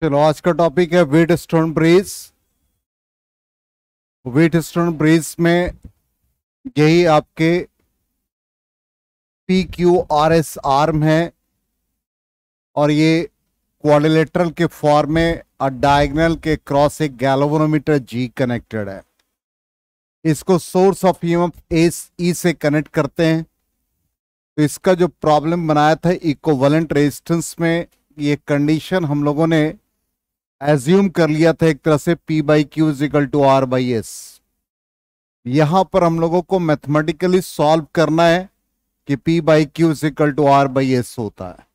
चलो आज का टॉपिक है व्हीटस्टोन ब्रिज। व्हीटस्टोन ब्रिज में यही आपके P Q R S arm है और ये क्वाड्रिलेटरल के फॉर्म में और डायगोनल के क्रॉस एक गैल्वेनोमीटर जी कनेक्टेड है। इसको source of EMF S E से कनेक्ट करते हैं। तो इसका जो प्रॉब्लम बनाया था इक्विवेलेंट रेजिस्टेंस में, ये कंडीशन हम लोगों ने एज्यूम कर लिया था एक तरह से P by Q is equal to R by S. यहां पर हम लोगों को मैथमेटिकली सॉल्व करना है कि P by Q is equal to R by S होता है।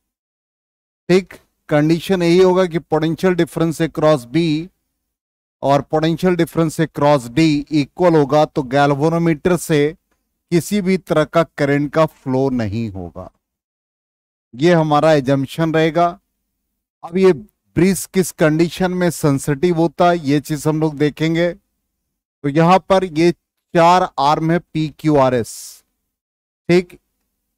ठीक, कंडीशन यही होगा कि पोटेंशियल डिफरेंस अक्रॉस B और potential difference across D equal होगा, तो गैल्वेनोमीटर से किसी भी तरह का करंट का फ्लो नहीं होगा। ये हमारा एजम्पशन रहेगा। अब ये ब्रिज किस कंडीशन में सेंसिटिव होता है ये चीज हम लोग देखेंगे। तो यहां पर ये चार आर्म है पी क्यू आर एस। ठीक,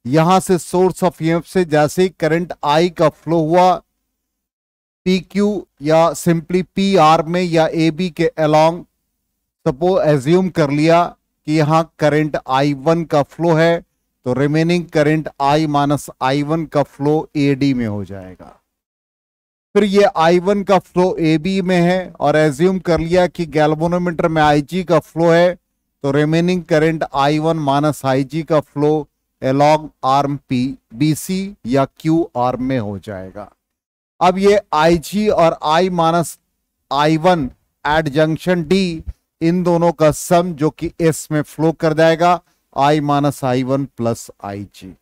यहां से सोर्स ऑफ ईएमएफ से जैसे ही करंट आई का फ्लो हुआ पी क्यू या सिंपली पी आर्म में या ए बी के अलोंग, सपोज एज्यूम कर लिया कि यहां करंट आई वन का फ्लो है, तो remaining current I minus I one का फ्लो ए डी में हो जाएगा। फिर ये I1 का फ्लो AB में है और एज्यूम कर लिया कि गैल्वेनोमीटर में IG का फ्लो है, तो remaining current I1 minus IG का flow along arm P BC या Q आर्म में हो जाएगा। अब ये IG और I minus I1 at junction D, इन दोनों का सम जो कि S में फ्लो कर जाएगा I minus I1 plus IG।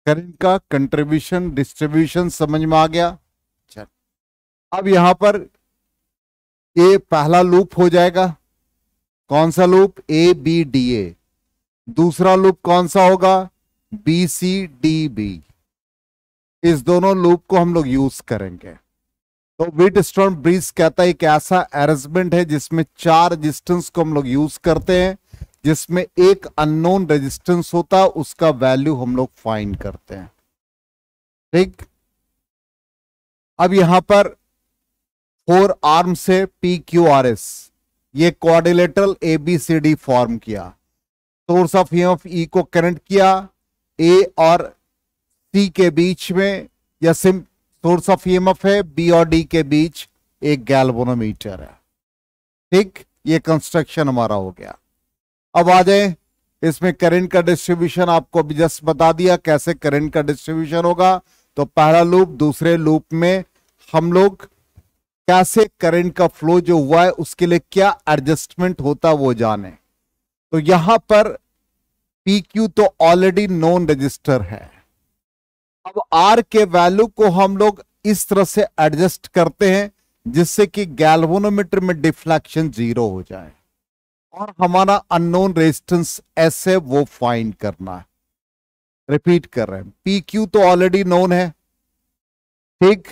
Current का कंट्रीब्यूशन डिस्ट्रीब्यूशन समझ में आ गया। चल, अब यहां पर ये पहला लूप हो जाएगा। कौन सा loop? A B D A. दूसरा लूप कौन सा होगा? B C D B. इस दोनों लूप को हम लोग यूज करेंगे। तो व्हीटस्टोन ब्रिज कहता है एक ऐसा अरेंजमेंट है जिसमें चार रेजिस्टेंस को हम लोग यूज करते हैं, जिसमें एक अननोन रेजिस्टेंस होता है, उसका वैल्यू हम लोग फाइंड करते हैं। ठीक, अब यहां पर फोर आर्म से पी क्यू आर एस, ये quadrilateral A B C D form किया। सोर्स ऑफ ईएमएफ ई को कनेक्ट किया ए और सी के बीच में, या सिम सोर्स ऑफ ईएमएफ है बी और डी के बीच एक गैल्वेनोमीटर है। ठीक, ये कंस्ट्रक्शन हमारा हो गया। अब आ जाए, इसमें करंट का डिस्ट्रीब्यूशन आपको अभी जस्ट बता दिया कैसे करंट का डिस्ट्रीब्यूशन होगा। तो पहला लूप, दूसरे लूप में हम लोग कैसे करंट का फ्लो जो हुआ है उसके लिए क्या एडजस्टमेंट होता वो जाने। तो यहां पर पी क्यू तो ऑलरेडी नोन रजिस्टर है। अब आर के वैल्यू को हम लोग इस तरह से एडजस्ट करते हैं जिससे कि गैल्वेनोमीटर में डिफ्लेक्शन 0 हो जाए और हमारा अननोन रेजिस्टेंस एस है वो फाइंड करना है। रिपीट कर रहे हैं, पी क्यू तो ऑलरेडी नोन है। ठीक,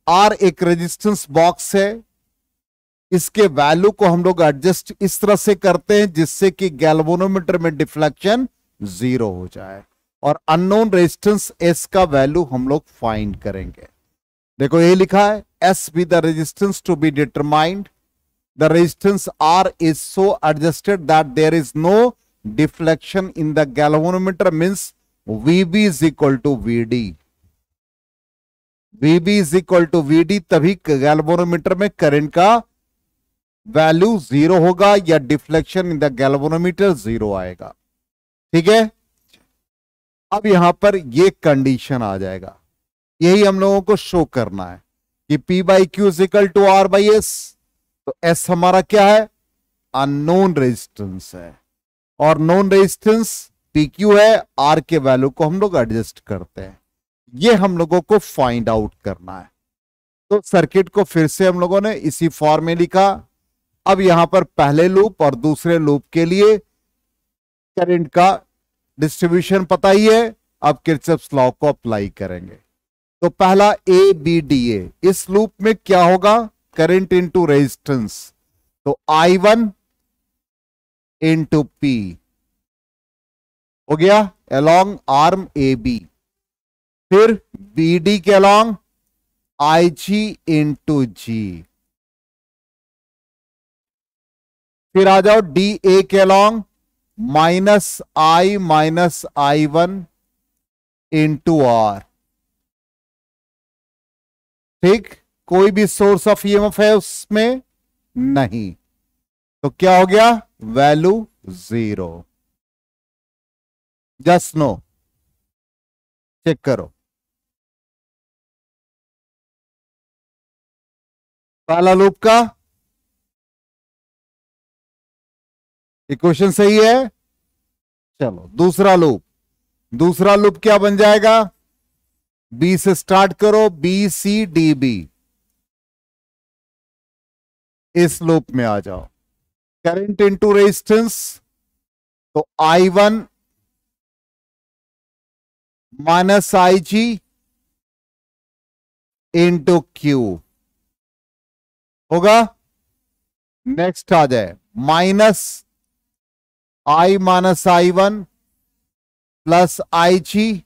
आर एक रेजिस्टेंस बॉक्स है, इसके वैल्यू को हम लोग एडजस्ट इस तरह से करते हैं जिससे कि गैल्वेनोमीटर में डिफ्लेक्शन 0 हो जाए और अननोन रेजिस्टेंस एस का वैल्यू हम लोग फाइंड करेंगे। देखो ये लिखा है S be the resistance to be determined. The resistance R is so adjusted that there is no deflection in the galvanometer, means VB is equal to VD. VB is equal to VD, तभी galvanometer में current का value 0 होगा या deflection in the galvanometer 0 आएगा। ठीक है, अब यहां पर ये कंडीशन आ जाएगा, यही हम लोगों को शो करना है कि P by Q is equal to R by S. तो एस हमारा क्या है? अननोन रेजिस्टेंस है और नोन रेजिस्टेंस पी क्यू है। आर के वैल्यू को हम लोग एडजस्ट करते हैं, ये हम लोगों को फाइंड आउट करना है। तो सर्किट को फिर से हम लोगों ने इसी फॉर्म में लिखा। अब यहां पर पहले लूप और दूसरे लूप के लिए करंट का डिस्ट्रीब्यूशन पता ही है, अब किरचॉफ्स लॉ को अप्लाई करेंगे। तो पहला ए बी डी ए, इस लूप में क्या होगा? करंट इंटू रेजिस्टेंस, तो I1 इंटू P हो गया अलोंग आर्म AB। फिर BD के along I G into G. फिर आ जाओ डी ए के along minus I one into R. ठीक, कोई भी सोर्स ऑफ ईएमएफ है उसमें नहीं, तो क्या हो गया, वैल्यू 0। जस्ट नो, चेक करो। पहला लूप का इक्वेशन सही है। चलो दूसरा लूप क्या बन जाएगा, बी से स्टार्ट करो, बी सी डी बी। इस लूप में आ जाओ, करंट इनटू रेजिस्टेंस, तो I one minus I G into Q होगा। नेक्स्ट आ जाए minus I one plus I G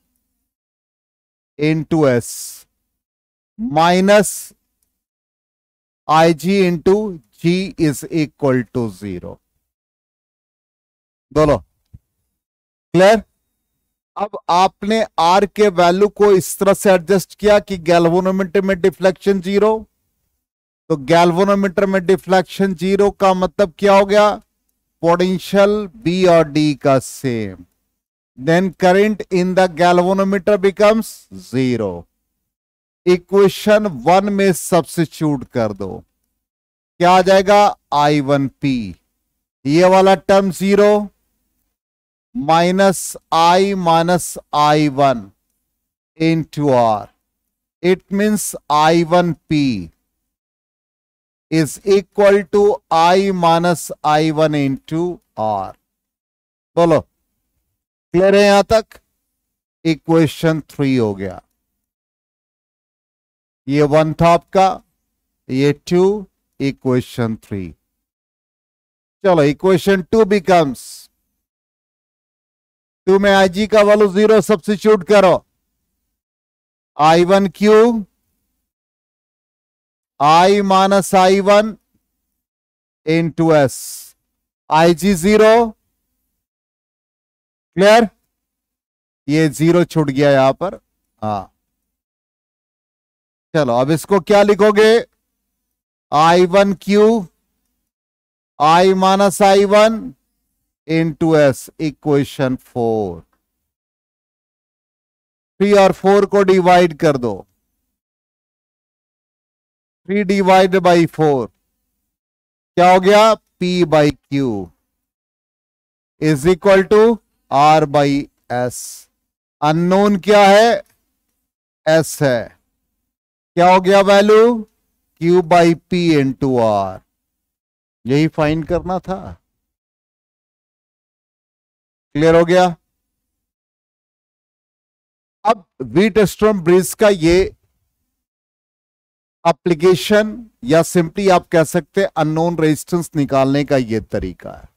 into S minus I G into G is equal to 0। बोलो clear. अब आपने आर के वैल्यू को इस तरह से एडजस्ट किया कि गैल्वेनोमीटर में डिफ्लेक्शन 0, तो गैल्वेनोमीटर में डिफ्लेक्शन 0 का मतलब क्या हो गया, पोटेंशियल बी और डी का same, then current in the galvanometer becomes 0। Equation 1 में सब्स्टिट्यूट कर दो, क्या आ जाएगा, I1P, ये वाला term 0 minus I one into R, it means I1P is equal to I minus I one into R. बोलो क्लियर है यहां तक। इक्वेशन 3 हो गया, ये 1 था आपका, ये 2, इक्वेशन 3। चलो इक्वेशन 2 बिकम्स, 2 में आई जी का वैल्यू 0 सब्स्टिट्यूट करो, I1 cube I minus I one into S, I G 0, clear, ये 0 छूट गया यहां पर। हाँ चलो अब इसको क्या लिखोगे, I1 cube I minus I one into S, equation 4। 3 और 4 को डिवाइड कर दो, 3 डिवाइड बाई 4 क्या हो गया, P by Q is equal to R by S. Unknown क्या है, S है, क्या हो गया value, Q by P into R. यही फाइंड करना था, क्लियर हो गया। अब व्हीटस्टोन ब्रिज का ये एप्लीकेशन, या सिंपली आप कह सकते हैं अननोन रेजिस्टेंस निकालने का ये तरीका है।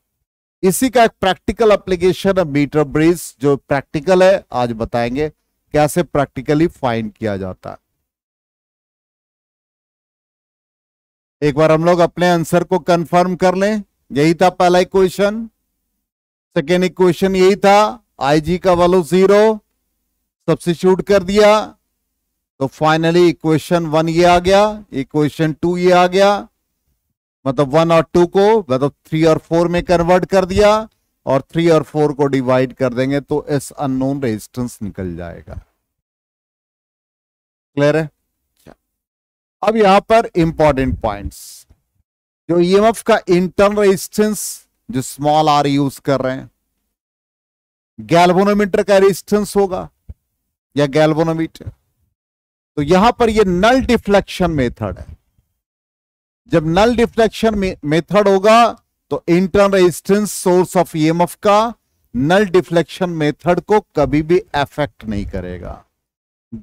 इसी का एक प्रैक्टिकल एप्लीकेशन है मीटर ब्रिज, जो प्रैक्टिकल है, आज बताएंगे कैसे प्रैक्टिकली फाइंड किया जाता है। एक बार हम लोग अपने आंसर को कंफर्म कर लें। यही था पहला इक्वेशन, सेकेंड इक्वेशन यही था, आई जी का वैल्यू 0 सब्स्टिट्यूट कर दिया, तो फाइनली इक्वेशन 1 ये आ गया, इक्वेशन 2 ये आ गया, मतलब 1 और 2 को मतलब 3 और 4 में कन्वर्ट कर दिया, और 3 और 4 को डिवाइड कर देंगे तो एस अननोन रेजिस्टेंस निकल जाएगा। क्लियर है। अब यहां पर इंपॉर्टेंट पॉइंट्स, जो ईएमएफ का इंटरनल रेजिस्टेंस जो स्मॉल आर यूज कर रहे हैं, गैल्वेनोमीटर का रेजिस्टेंस होगा या गैल्वेनोमीटर, तो यहां पर ये नल डिफ्लेक्शन मेथड है। जब नल डिफ्लेक्शन मेथड होगा तो internal resistance source of EMF का नल डिफ्लेक्शन मेथड को कभी भी अफेक्ट नहीं करेगा,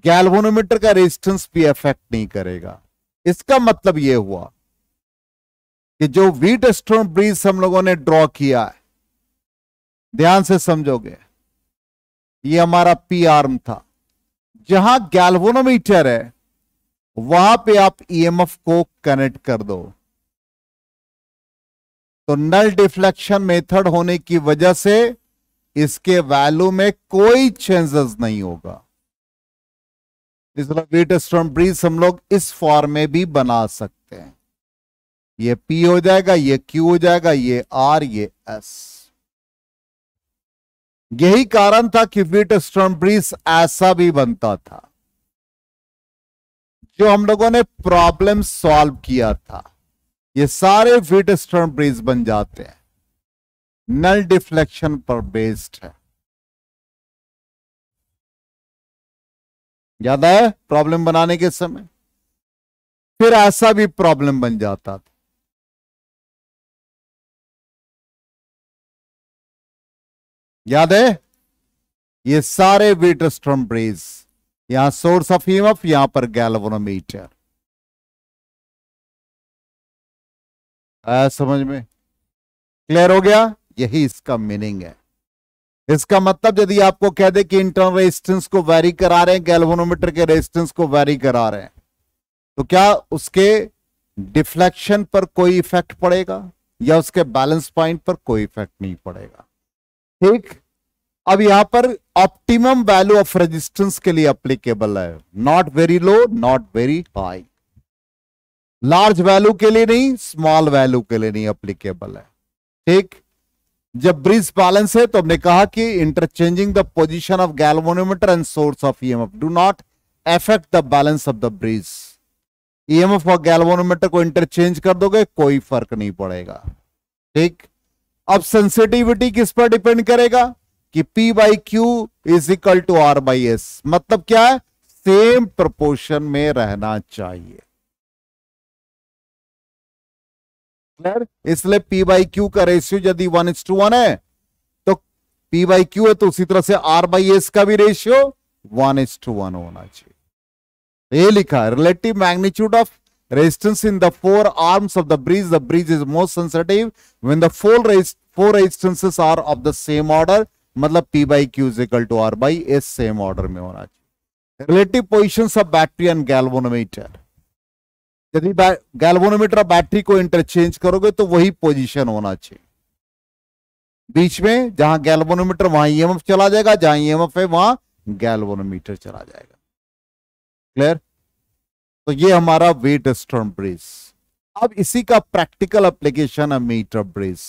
गैल्वेनोमीटर का रेजिस्टेंस भी अफेक्ट नहीं करेगा। इसका मतलब यह हुआ कि जो व्हीटस्टोन ब्रिज हम लोगों ने ड्रॉ किया है, ध्यान से समझोगे, ये हमारा पी आर्म था, जहां गैल्वेनोमीटर है वहां पे आप ईएमएफ को कनेक्ट कर दो। तो नल डिफ्लेक्शन मेथड होने की वजह से इसके वैल्यू में कोई चेंजेस नहीं होगा। इसलिए व्हीटस्टोन ब्रिज हम लोग इस फॉर्म में भी बना सकते हैं। ये P हो जाएगा, ये Q हो जाएगा, ये R, ये S। यही कारण था कि व्हीटस्टोन ब्रिज ऐसा भी बनता था। जो हम लोगों ने प्रॉब्लम सॉल्व किया था, ये सारे व्हीटस्टोन ब्रिज बन जाते हैं, नल डिफ्लेक्शन पर बेस्ड है। याद है प्रॉब्लम बनाने के समय? फिर ऐसा भी प्रॉब्लम बन जाता था। याद है? ये सारे व्हीटस्टोन ब्रिज, यहां सोर्स ऑफ ईएमएफ, यहां पर गैल्वेनोमीटर। समझ में क्लियर हो गया? यही इसका मीनिंग है। इसका मतलब यदि आपको कह दे कि इंटरनल रेजिस्टेंस को वेरी करा रहे हैं, गैल्वेनोमीटर के रेजिस्टेंस को वेरी करा रहे हैं, तो क्या उसके डिफ्लेक्शन पर कोई इफेक्ट पड़ेगा या उसके बैलेंस पॉइंट पर कोई इफेक्ट नहीं पड़ेगा। ठीक। अब यहां पर ऑप्टिमम वैल्यू ऑफ रेजिस्टेंस के लिए एप्लीकेबल है, not very low, not very high. Large value के लिए नहीं, स्मॉल वैल्यू के लिए नहीं एप्लीकेबल है। ठीक। जब ब्रिज बैलेंस है तो हमने कहा कि interchanging the position of galvanometer and source of EMF do not affect the balance of the bridge. EMF और गैल्वेनोमीटर को इंटरचेंज कर दोगे, कोई फर्क नहीं पड़ेगा। ठीक। अब सेंसिटिविटी किस पर डिपेंड करेगा कि P by Q is equal to R by S। मतलब क्या है? सेम प्रोपोर्शन में रहना चाहिए। क्लियर? इसलिए P बाई क्यू का रेशियो यदि 1:1 है तो P बाई क्यू है, तो उसी तरह से R बाई S का भी रेशियो 1:1 होना चाहिए। ये लिखा है relative magnitude of resistance in the four arms of the bridge. The bridge is most sensitive when the four resistances are of the same order. मतलब P by Q is equal to R by S same order में होना चाहिए। Relative positions of battery and galvanometer, यदि galvanometer और battery को interchange करोगे तो वही पोजीशन होना चाहिए। बीच में जहां गैल्वेनोमीटर वहां ईएमएफ चला जाएगा, जहां ईएमएफ है वहां गैल्वेनोमीटर चला जाएगा। क्लियर? तो ये हमारा व्हीटस्टोन ब्रिज। अब इसी का प्रैक्टिकल एप्लीकेशन है मीटर ब्रिज।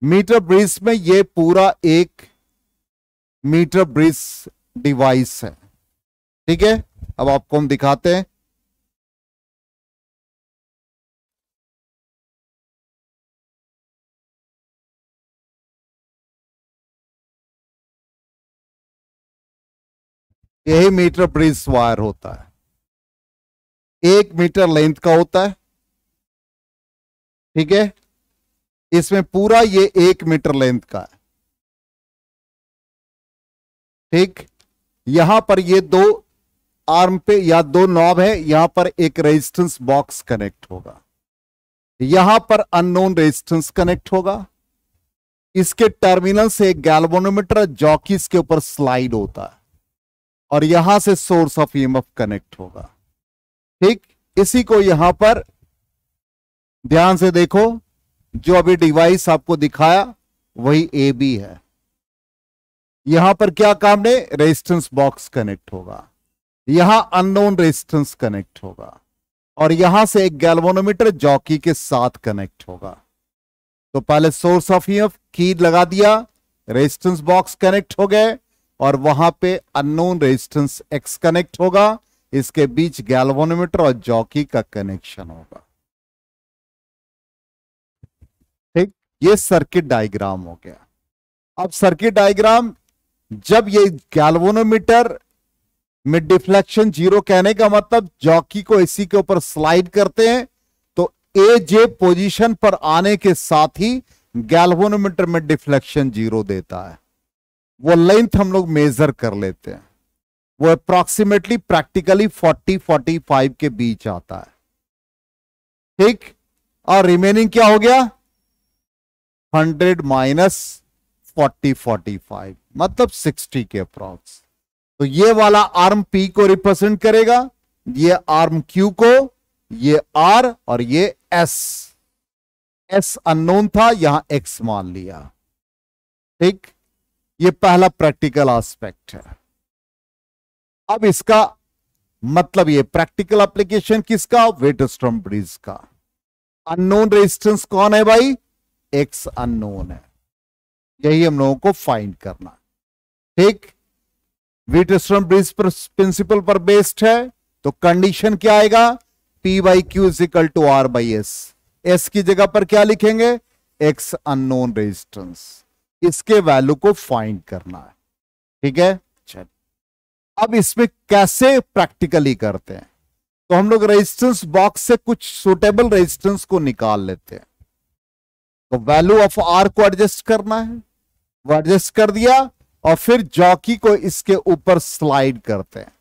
मीटर ब्रिज में ये पूरा एक मीटर ब्रिज डिवाइस है। ठीक है, अब आपको हम दिखाते हैं। यही मीटर ब्रिज वायर होता है, 1 मीटर लेंथ का होता है। ठीक है, इसमें पूरा ये 1 मीटर लेंथ का है। ठीक, यहां पर ये 2 आर्म पे या 2 नॉब है, यहां पर एक रेजिस्टेंस बॉक्स कनेक्ट होगा, यहां पर अननोन रेजिस्टेंस कनेक्ट होगा। इसके टर्मिनल से एक गैल्वेनोमीटर जॉकीज के ऊपर स्लाइड होता है और यहां से सोर्स ऑफ ईएमएफ कनेक्ट होगा। ठीक, इसी को यहां पर ध्यान से देखो, जो अभी डिवाइस आपको दिखाया वही AB है। यहां पर क्या काम है? रेजिस्टेंस बॉक्स कनेक्ट होगा, यहां अननोन रेजिस्टेंस कनेक्ट होगा और यहां से एक गैल्वेनोमीटर जॉकी के साथ कनेक्ट होगा। तो पहले सोर्स ऑफ ईएमएफ की लगा दिया, रेजिस्टेंस बॉक्स कनेक्ट हो गए और वहां पे अननोन रेजिस्टेंस X कनेक्ट होगा। इसके बीच गैल्वेनोमीटर और जॉकी का कनेक्शन होगा। ठीक, ये सर्किट डायग्राम हो गया। अब सर्किट डायग्राम, जब ये गैल्वेनोमीटर में डिफ्लेक्शन 0 कहने का मतलब जॉकी को इसी के ऊपर स्लाइड करते हैं तो AJ पोजीशन पर आने के साथ ही गैल्वेनोमीटर में डिफ्लेक्शन 0 देता है। वो लेंथ हम लोग मेजर कर लेते हैं, वो अप्रोक्सीमेटली प्रैक्टिकली 40-45 के बीच आता है। ठीक, और रिमेनिंग क्या हो गया? 100 माइनस 40-45 मतलब 60 के अप्रॉक्स। तो ये वाला आर्म P को रिप्रेजेंट करेगा ये आर्म क्यू को, ये आर और ये एस। एस अननोन था, यहां एक्स मान लिया। ठीक, ये पहला प्रैक्टिकल एस्पेक्ट है। अब इसका मतलब ये प्रैक्टिकल एप्लीकेशन किसका, व्हीटस्ट्रॉम ब्रिज का। अननोन रेजिस्टेंस कौन है भाई, एक्स अननोन है, यही हम लोगों को फाइंड करना। ठीक, व्हीटस्ट्रॉम ब्रिज प्रिंसिपल पर बेस्ड है, तो कंडीशन क्या आएगा, P by Q is equal to R by S. S की जगह पर क्या लिखेंगे, एक्स अननोन रेजिस्टेंस, इसके वैल्यू को फाइंड करना है। ठीक है, चल अब इसमें कैसे प्रैक्टिकली करते हैं, तो हम लोग रेजिस्टेंस बॉक्स से कुछ सुटेबल रेजिस्टेंस को निकाल लेते हैं। तो वैल्यू ऑफ आर को एडजस्ट करना है, वो एडजस्ट कर दिया, और फिर जॉकी को इसके ऊपर स्लाइड करते हैं।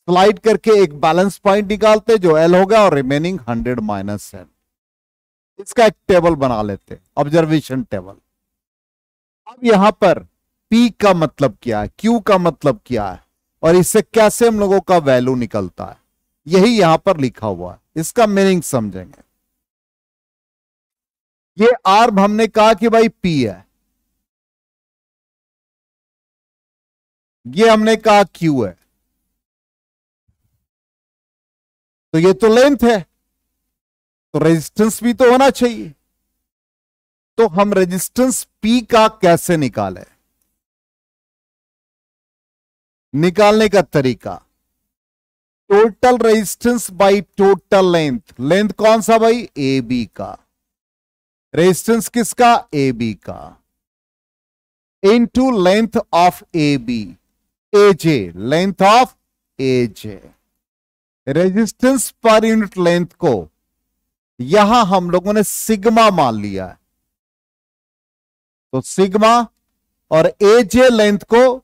स्लाइड करके एक बैलेंस पॉइंट निकालते हैं जो एल होगा, और रिमेनिंग 100 माइनस एल। इसका एक टेबल बना लेते हैं, ऑब्जर्वेशन टेबल। अब यहां पर P का मतलब क्या है, Q का मतलब क्या है, और इससे कैसे हम लोगों का वैल्यू निकलता है, यही यहां पर लिखा हुआ है। इसका मीनिंग समझेंगे। ये आर्म हमने कहा कि भाई P है, ये हमने कहा Q है, तो ये तो लेंथ है, तो रेजिस्टेंस भी तो होना चाहिए। तो हम रेजिस्टेंस P का कैसे निकालें, निकालने का तरीका, total resistance by total length. Length कौन सा भाई, ए बी का। रेजिस्टेंस किसका, ए बी का, into length of A B, A J, length of A J. Resistance पर यूनिट लेंथ को यहां हम लोगों ने सिग्मा मान लिया है, तो सिग्मा, और ए जे लेंथ को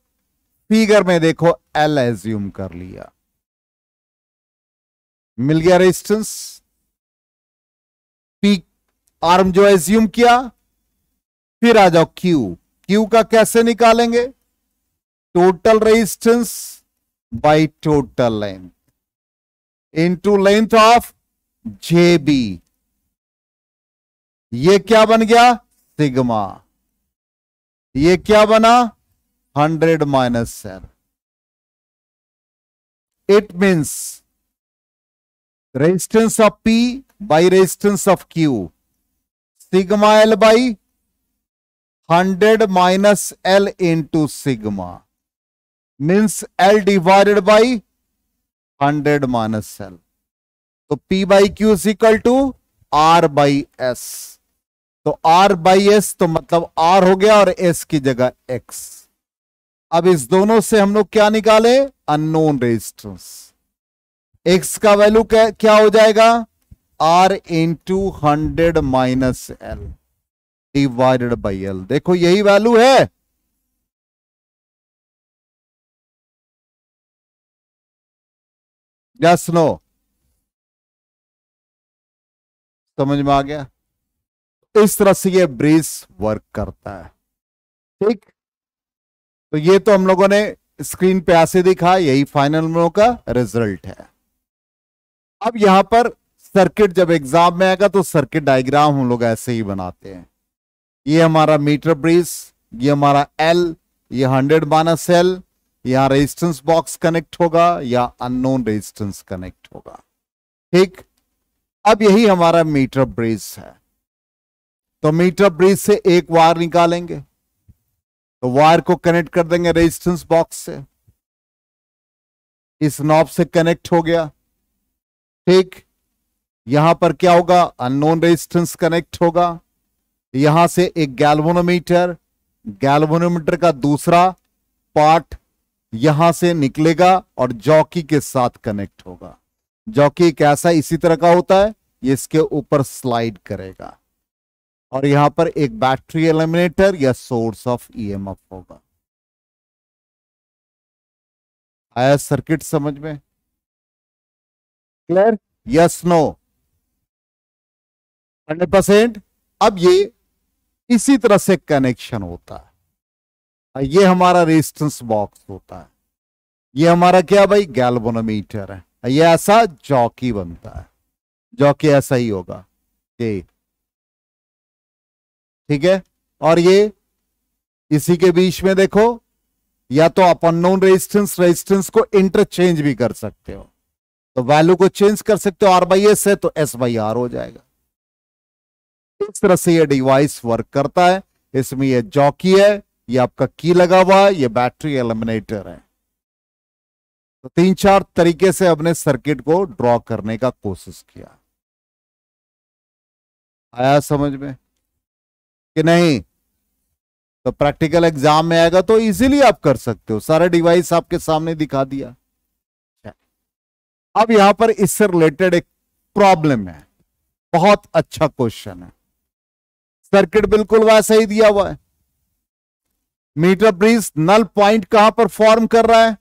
फिगर में देखो एल एज्यूम कर लिया, मिल गया रेजिस्टेंस। पी आर्म जो एज्यूम किया, फिर आ जाओ क्यू। क्यू का कैसे निकालेंगे, total resistance by total length into length of J B. ये क्या बन गया, सिग्मा। ये क्या बना, 100 minus L. It means resistance of P by resistance of Q, sigma L by 100 minus L into sigma, means L divided by 100 minus L. तो P by Q is equal to R by S. तो R by S तो मतलब R हो गया, और S की जगह X। अब इस दोनों से हम लोग क्या निकाले, अननोन रेजिस्टेंस। X का वैल्यू क्या हो जाएगा, R into 100 minus L divided by L. देखो यही वैल्यू है, यस नो, समझ में आ गया। इस तरह से ये ब्रिज वर्क करता है। ठीक, तो ये तो हम लोगों ने स्क्रीन पे ऐसे दिखा, यही फाइनल हम लोगों का रिजल्ट है। अब यहां पर सर्किट जब एग्जाम में आएगा तो सर्किट डायग्राम हम लोग ऐसे ही बनाते हैं। ये हमारा मीटर ब्रिज, ये हमारा एल, ये 100 माइनस एल, यहां रेजिस्टेंस बॉक्स कनेक्ट होगा या अननोन रेजिस्टेंस कनेक्ट होगा। ठीक, अब यही हमारा मीटर ब्रिज है। तो मीटर ब्रिज से एक वायर निकालेंगे, तो वायर को कनेक्ट कर देंगे रेजिस्टेंस बॉक्स से, इस नॉब से कनेक्ट हो गया। ठीक, यहां पर क्या होगा, अननोन रेजिस्टेंस कनेक्ट होगा। यहां से एक गैल्वेनोमीटर, गैल्वेनोमीटर का दूसरा पार्ट यहां से निकलेगा और जॉकी के साथ कनेक्ट होगा। जॉकी कैसा इसी तरह का होता है, ये इसके ऊपर स्लाइड करेगा, और यहां पर एक बैटरी एलिमिनेटर या सोर्स ऑफ ईएमएफ होगा। आया सर्किट समझ में, क्लियर, यस नो, 100%। अब ये इसी तरह से कनेक्शन होता है। ये हमारा रेजिस्टेंस बॉक्स होता है, ये हमारा क्या भाई, गैल्वेनोमीटर है। ये ऐसा जॉकी बनता है, जॉकी ऐसा ही होगा ये, ठीक है। और ये इसी के बीच में देखो, या तो आप अननोन रेजिस्टेंस को इंटरचेंज भी कर सकते हो, तो वैल्यू को चेंज कर सकते हो, R/S है तो S/R हो जाएगा। इस तरह से ये डिवाइस वर्क करता है। इसमें ये जॉकी है, ये आपका की लगा हुआ है, ये बैटरी एलिमिनेटर है। तो 3-4 तरीके से अपने सर्किट को ड्रॉ करने का कोशिश किया। आया समझ में कि नहीं? तो प्रैक्टिकल एग्जाम में आएगा तो इजीली आप कर सकते हो, सारा डिवाइस आपके सामने दिखा दिया। अब यहां पर इससे रिलेटेड एक प्रॉब्लम है, बहुत अच्छा क्वेश्चन है। सर्किट बिल्कुल वैसा ही दिया हुआ है। मीटर ब्रिज नल पॉइंट कहां पर फॉर्म कर रहा है?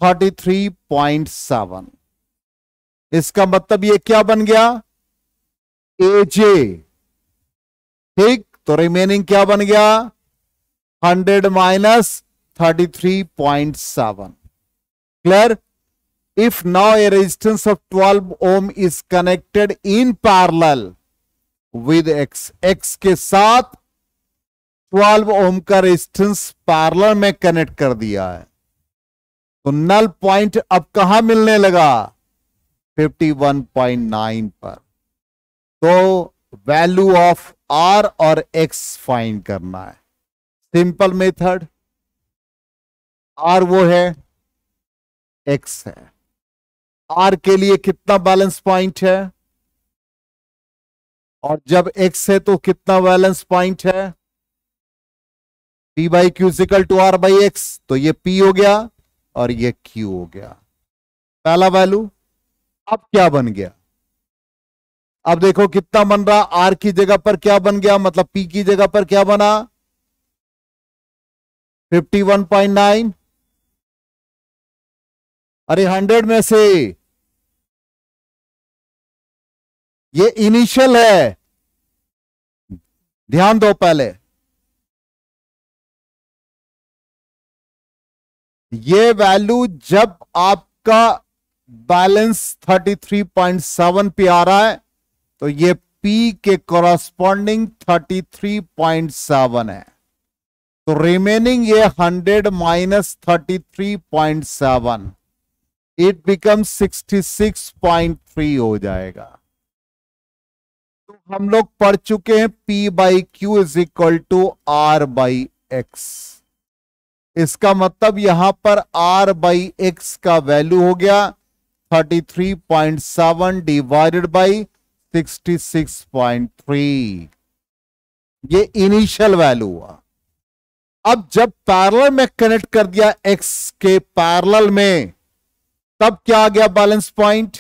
33.7। इसका मतलब ये क्या बन गया? AJ, ठीक। तो रिमेनिंग क्या बन गया? 100 minus 33.7। Clear? If now a resistance of 12 ohm is connected in parallel with X के साथ 12 ओम का रेजिस्टेंस पैरेलल में कनेक्ट कर दिया है, तो नल पॉइंट अब कहां मिलने लगा? 51.9 पर। तो वैल्यू ऑफ R और X फाइंड करना है। सिंपल मेथड, R वो है, X है। R के लिए कितना बैलेंस पॉइंट है, और जब X है तो कितना बैलेंस पॉइंट है? P/Q = R/X। तो ये P हो गया और ये Q हो गया, पहला वैल्यू। अब क्या बन गया? अब देखो कितना बन रहा, R की जगह पर क्या बन गया, मतलब P की जगह पर क्या बना? 51.9। अरे 100 में से ये इनिशियल है, ध्यान दो पहले। ये वैल्यू जब आपका बैलेंस 33.7 पे आ रहा है, तो ये P के कॉरस्पॉन्डिंग 33.7 है। तो रिमेनिंग ये 100 माइनस 33.7, इट बिकम 66.3 हो जाएगा। तो हम लोग पढ़ चुके हैं P/Q = R/X। इसका मतलब यहां पर R/X का वैल्यू हो गया 33.7 डिवाइडेड बाई 66.3। ये इनिशियल वैल्यू हुआ। अब जब पैरेलल में कनेक्ट कर दिया X के पैरेलल में, तब क्या आ गया balance point?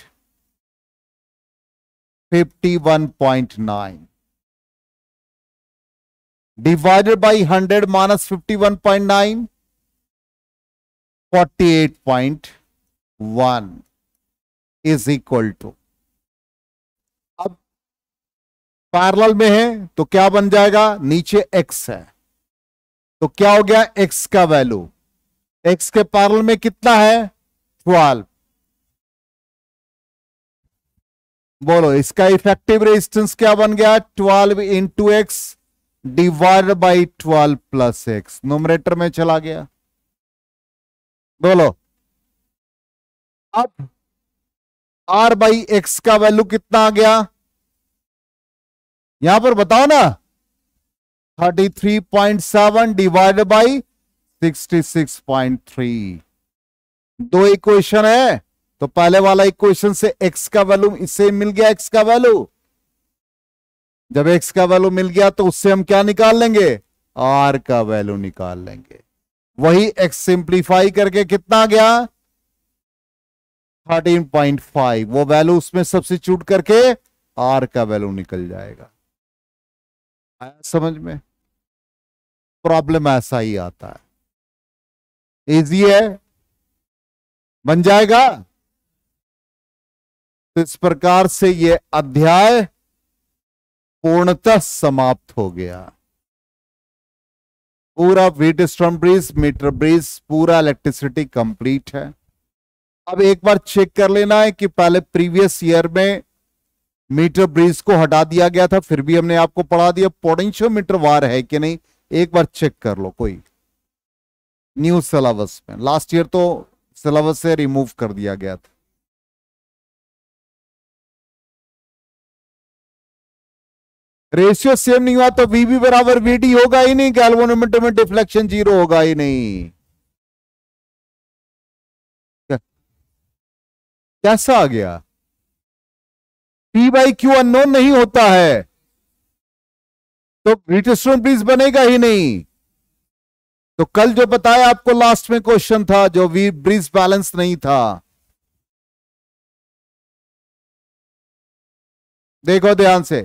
51.9 divided by 100 minus 51.9, 48.1 is equal to, अब पैरेलल में है तो क्या बन जाएगा? नीचे X है तो क्या हो गया? X का वैल्यू, X के पैरेलल में कितना है? 12। बोलो इसका इफेक्टिव रेजिस्टेंस क्या बन गया? 12 into X divide by 12 plus X, numerator में चला गया। बोलो अब R/X का वैल्यू कितना आ गया? यहां पर बताओ ना, 33.7 डिवाइडेड बाई 66.3। दो इक्वेशन है, तो पहले वाला इक्वेशन से X का वैल्यू, इससे मिल गया X का वैल्यू। जब X का वैल्यू मिल गया तो उससे हम क्या निकाल लेंगे? R का वैल्यू निकाल लेंगे। वही X सिंप्लीफाई करके कितना आ गया? 13.5। वो वैल्यू उसमें सब्स्टिट्यूट करके R का वैल्यू निकल जाएगा। आया समझ में? प्रॉब्लम ऐसा ही आता है, इजी है, बन जाएगा। तो इस प्रकार से ये अध्याय पूर्णतः समाप्त हो गया। पूरा व्हीटस्टोन ब्रिज, मीटर ब्रिज, पूरा इलेक्ट्रिसिटी कंप्लीट है। अब एक बार चेक कर लेना है कि पहले प्रीवियस ईयर में मीटर ब्रीज को हटा दिया गया था, फिर भी हमने आपको पढ़ा दिया पोटेंशियोमीटर वार है कि नहीं, एक बार चेक कर लो। कोई न्यू सिलेबस में, लास्ट ईयर तो सिलेबस से रिमूव कर दिया गया था। रेशियो सेम नहीं हुआ तो वीबी बराबर वीडी होगा ही नहीं, गैल्वेनोमीटर में डिफ्लेक्शन जीरो होगा ही नहीं। कैसा आ गया? पी बाई क्यू अननोन नहीं होता है तो व्हीटस्टोन ब्रिज बनेगा ही नहीं। तो कल जो बताया आपको लास्ट में क्वेश्चन था, जो ब्रिज बैलेंस नहीं था, देखो ध्यान से,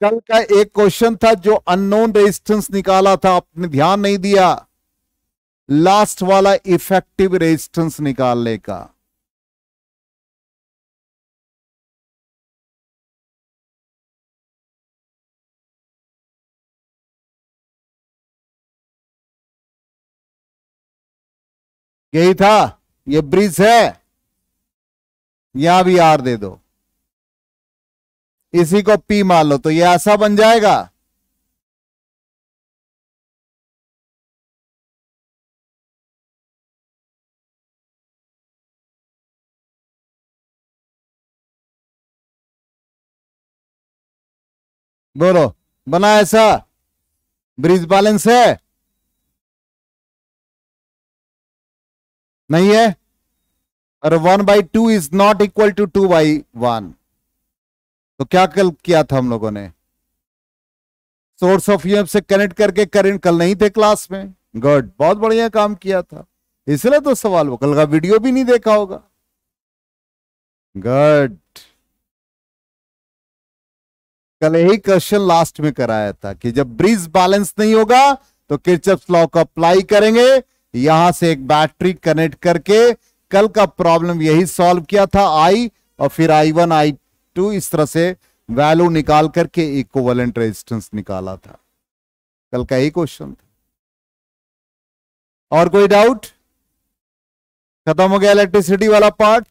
कल का एक क्वेश्चन था जो अननोन रेजिस्टेंस निकाला था, आपने ध्यान नहीं दिया, लास्ट वाला इफेक्टिव रेजिस्टेंस निकालने का। यही था, ये ब्रिज है, यहां भी आर दे दो, इसी को पी मान लो, तो ये ऐसा बन जाएगा। बोलो, बना ऐसा? ब्रिज बैलेंस है? नहीं है। और 1/2 इज नॉट इक्वल टू 2/1। तो क्या कल किया था हम लोगों ने? सोर्स ऑफ ईएमएफ से कनेक्ट करके करंट, कल नहीं थे क्लास में? गुड, बहुत बढ़िया काम किया था, इसलिए तो सवाल, वो कल का वीडियो भी नहीं देखा होगा। गुड, कल यही क्वेश्चन लास्ट में कराया था कि जब ब्रिज बैलेंस नहीं होगा तो किरचॉफ्स लॉ को अप्लाई करेंगे, यहां से एक बैटरी कनेक्ट करके, कल का प्रॉब्लम यही सॉल्व किया था, आई और फिर I1 I2 इस तरह से वैल्यू निकाल करके इक्विवेलेंट रेजिस्टेंस निकाला था। कल का यही क्वेश्चन था। और कोई डाउट? खत्म हो गया इलेक्ट्रिसिटी वाला पार्ट?